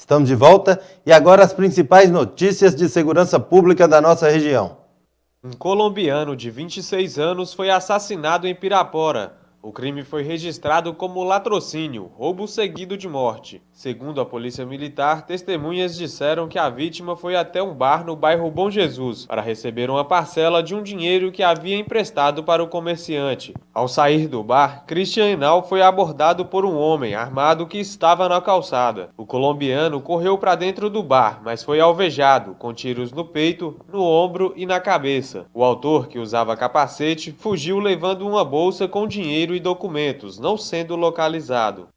Estamos de volta e agora as principais notícias de segurança pública da nossa região. Um colombiano de 26 anos foi assassinado em Pirapora. O crime foi registrado como latrocínio, roubo seguido de morte. Segundo a Polícia Militar, testemunhas disseram que a vítima foi até um bar no bairro Bom Jesus para receber uma parcela de um dinheiro que havia emprestado para o comerciante. Ao sair do bar, Christian Henao foi abordado por um homem armado que estava na calçada. O colombiano correu para dentro do bar, mas foi alvejado, com tiros no peito, no ombro e na cabeça. O autor, que usava capacete, fugiu levando uma bolsa com dinheiro e documentos, não sendo localizado.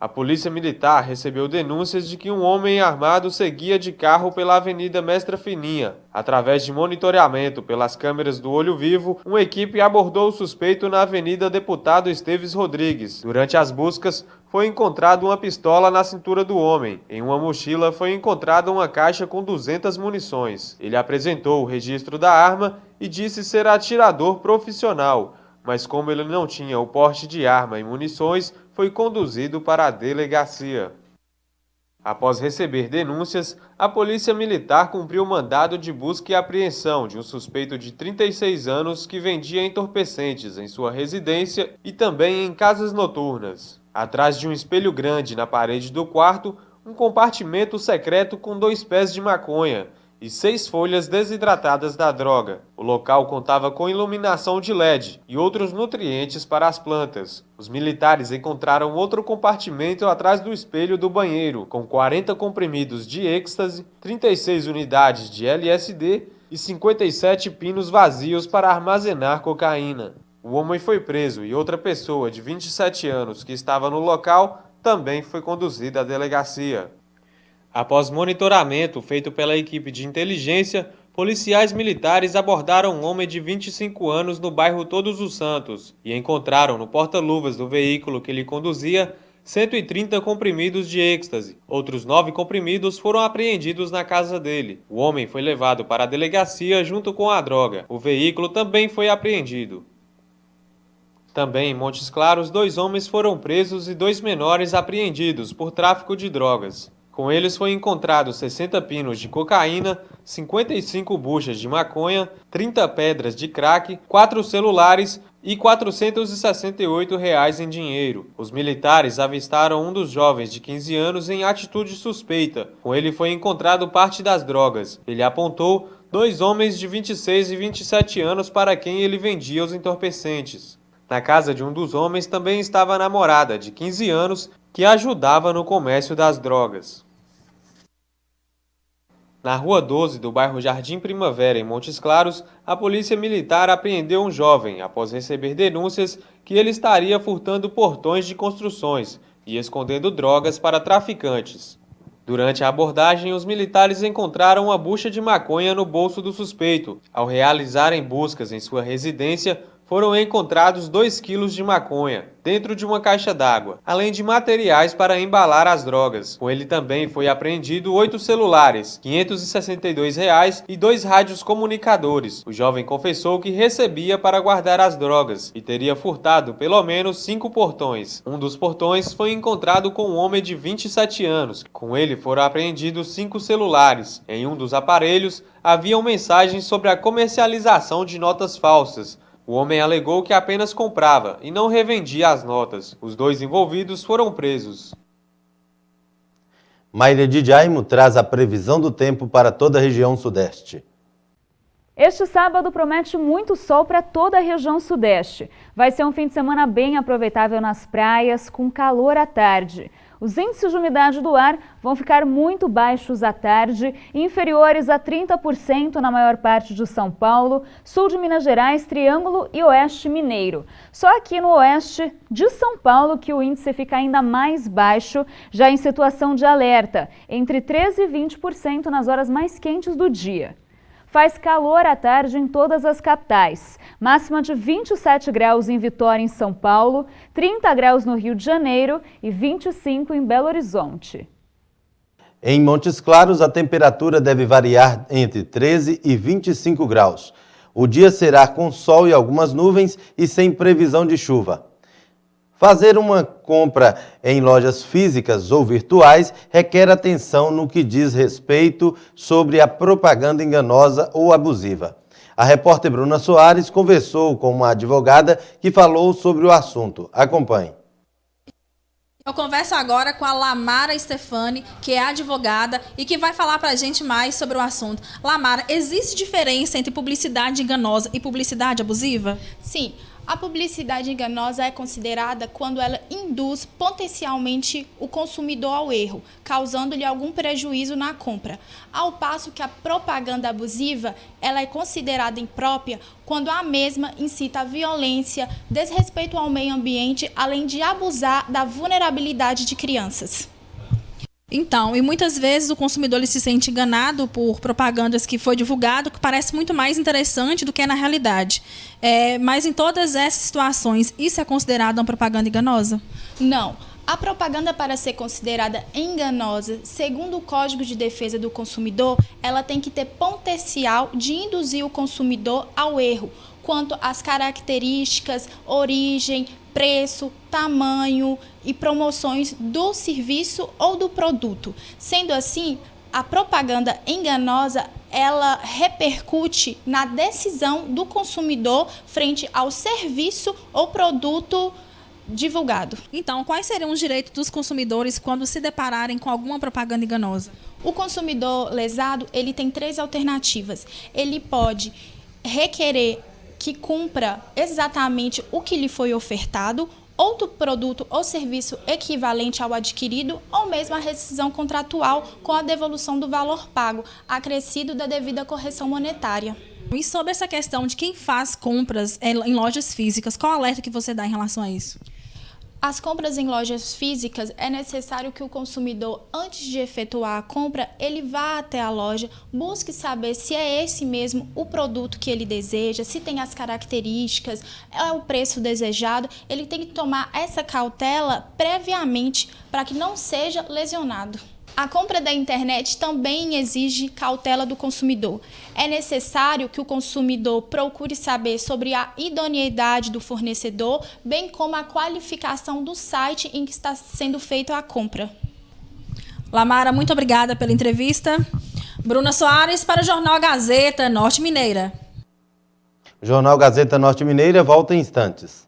A Polícia Militar recebeu denúncias de que um homem armado seguia de carro pela Avenida Mestra Fininha. Através de monitoramento pelas câmeras do Olho Vivo, uma equipe abordou o suspeito na Avenida Deputado Esteves Rodrigues. Durante as buscas, foi encontrada uma pistola na cintura do homem. Em uma mochila foi encontrada uma caixa com 200 munições. Ele apresentou o registro da arma e disse ser atirador profissional, mas como ele não tinha o porte de arma e munições, foi conduzido para a delegacia. Após receber denúncias, a Polícia Militar cumpriu mandado de busca e apreensão de um suspeito de 36 anos que vendia entorpecentes em sua residência e também em casas noturnas. Atrás de um espelho grande na parede do quarto, um compartimento secreto com 2 pés de maconha e 6 folhas desidratadas da droga. O local contava com iluminação de LED e outros nutrientes para as plantas. Os militares encontraram outro compartimento atrás do espelho do banheiro, com 40 comprimidos de êxtase, 36 unidades de LSD e 57 pinos vazios para armazenar cocaína. O homem foi preso e outra pessoa de 27 anos que estava no local também foi conduzida à delegacia. Após monitoramento feito pela equipe de inteligência, policiais militares abordaram um homem de 25 anos no bairro Todos os Santos e encontraram no porta-luvas do veículo que ele conduzia 130 comprimidos de êxtase. Outros 9 comprimidos foram apreendidos na casa dele. O homem foi levado para a delegacia junto com a droga. O veículo também foi apreendido. Também em Montes Claros, 2 homens foram presos e 2 menores apreendidos por tráfico de drogas. Com eles foi encontrado 60 pinos de cocaína, 55 buchas de maconha, 30 pedras de crack, 4 celulares e R$ 468 em dinheiro. Os militares avistaram um dos jovens de 15 anos em atitude suspeita. Com ele foi encontrado parte das drogas. Ele apontou 2 homens de 26 e 27 anos para quem ele vendia os entorpecentes. Na casa de um dos homens também estava a namorada, de 15 anos, que ajudava no comércio das drogas. Na Rua 12 do bairro Jardim Primavera, em Montes Claros, a Polícia Militar apreendeu um jovem após receber denúncias que ele estaria furtando portões de construções e escondendo drogas para traficantes. Durante a abordagem, os militares encontraram uma bucha de maconha no bolso do suspeito. Ao realizarem buscas em sua residência, foram encontrados 2 quilos de maconha dentro de uma caixa d'água, além de materiais para embalar as drogas. Com ele também foi apreendido 8 celulares, R$ 562 e 2 rádios comunicadores. O jovem confessou que recebia para guardar as drogas e teria furtado pelo menos 5 portões. Um dos portões foi encontrado com um homem de 27 anos. Com ele foram apreendidos 5 celulares. Em um dos aparelhos haviam mensagens sobre a comercialização de notas falsas. O homem alegou que apenas comprava e não revendia as notas. Os 2 envolvidos foram presos. Mayra de Jaimo traz a previsão do tempo para toda a região sudeste. Este sábado promete muito sol para toda a região sudeste. Vai ser um fim de semana bem aproveitável nas praias, com calor à tarde. Os índices de umidade do ar vão ficar muito baixos à tarde, inferiores a 30% na maior parte de São Paulo, sul de Minas Gerais, Triângulo e Oeste Mineiro. Só aqui no oeste de São Paulo que o índice fica ainda mais baixo, já em situação de alerta, entre 13% e 20% nas horas mais quentes do dia. Faz calor à tarde em todas as capitais. Máxima de 27 graus em Vitória, em São Paulo, 30 graus no Rio de Janeiro e 25 em Belo Horizonte. Em Montes Claros, a temperatura deve variar entre 13 e 25 graus. O dia será com sol e algumas nuvens e sem previsão de chuva. Fazer uma compra em lojas físicas ou virtuais requer atenção no que diz respeito sobre a propaganda enganosa ou abusiva. A repórter Bruna Soares conversou com uma advogada que falou sobre o assunto. Acompanhe. Eu converso agora com a Lamara Stefani, que é advogada e que vai falar para a gente mais sobre o assunto. Lamara, existe diferença entre publicidade enganosa e publicidade abusiva? Sim. A publicidade enganosa é considerada quando ela induz potencialmente o consumidor ao erro, causando-lhe algum prejuízo na compra. Ao passo que a propaganda abusiva, ela é considerada imprópria quando a mesma incita a violência, desrespeito ao meio ambiente, além de abusar da vulnerabilidade de crianças. Então, e muitas vezes o consumidor ele se sente enganado por propagandas que foi divulgado, que parece muito mais interessante do que é na realidade. Mas em todas essas situações, isso é considerado uma propaganda enganosa? Não. A propaganda, para ser considerada enganosa, segundo o Código de Defesa do Consumidor, ela tem que ter potencial de induzir o consumidor ao erro, quanto às características, origem, preço, tamanho e promoções do serviço ou do produto. Sendo assim, a propaganda enganosa, ela repercute na decisão do consumidor frente ao serviço ou produto divulgado. Então, quais seriam os direitos dos consumidores quando se depararem com alguma propaganda enganosa? O consumidor lesado, ele tem 3 alternativas. Ele pode requerer que cumpra exatamente o que lhe foi ofertado, outro produto ou serviço equivalente ao adquirido, ou mesmo a rescisão contratual com a devolução do valor pago, acrescido da devida correção monetária. E sobre essa questão de quem faz compras em lojas físicas, qual alerta que você dá em relação a isso? As compras em lojas físicas, é necessário que o consumidor, antes de efetuar a compra, ele vá até a loja, busque saber se é esse mesmo o produto que ele deseja, se tem as características, é o preço desejado. Ele tem que tomar essa cautela previamente para que não seja lesionado. A compra da internet também exige cautela do consumidor. É necessário que o consumidor procure saber sobre a idoneidade do fornecedor, bem como a qualificação do site em que está sendo feita a compra. Lamara, muito obrigada pela entrevista. Bruna Soares para o Jornal Gazeta Norte Mineira. O Jornal Gazeta Norte Mineira volta em instantes.